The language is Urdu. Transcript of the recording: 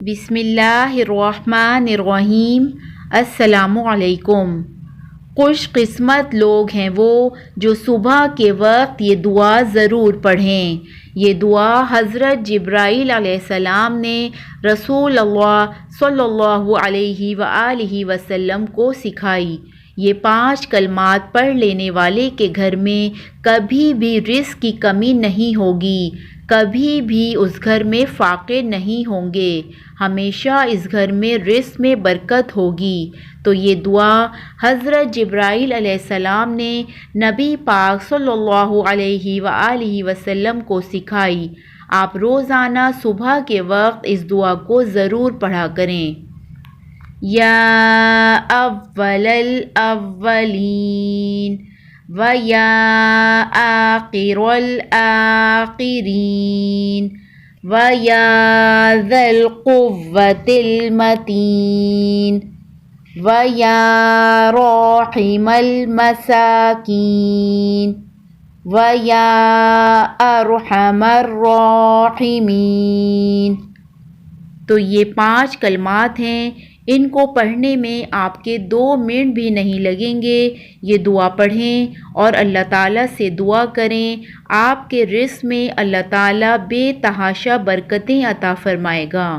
بسم اللہ الرحمن الرحیم۔ السلام علیکم۔ خوش قسمت لوگ ہیں وہ جو صبح کے وقت یہ دعا ضرور پڑھیں۔ یہ دعا حضرت جبرائیل علیہ السلام نے رسول اللہ صلی اللہ علیہ وآلہ وسلم کو سکھائی۔ یہ 5 کلمات پڑھ لینے والے کے گھر میں کبھی بھی رزق کی کمی نہیں ہوگی، کبھی بھی اس گھر میں فاقے نہیں ہوں گے، ہمیشہ اس گھر میں رزق میں برکت ہوگی۔ تو یہ دعا حضرت جبرائیل علیہ السلام نے نبی پاک صلی اللہ علیہ وآلہ وسلم کو سکھائی۔ آپ روزانہ صبح کے وقت اس دعا کو ضرور پڑھا کریں۔ یا اول الاولین و یا آخر الآخرین و یا ذا القوة المتین و یا راحم المساکین و یا ارحم الراحمین۔ تو یہ 5 کلمات ہیں، ان کو پڑھنے میں آپ کے 2 منٹ بھی نہیں لگیں گے۔ یہ دعا پڑھیں اور اللہ تعالیٰ سے دعا کریں، آپ کے رزق میں اللہ تعالیٰ بے تحاشا برکتیں عطا فرمائے گا۔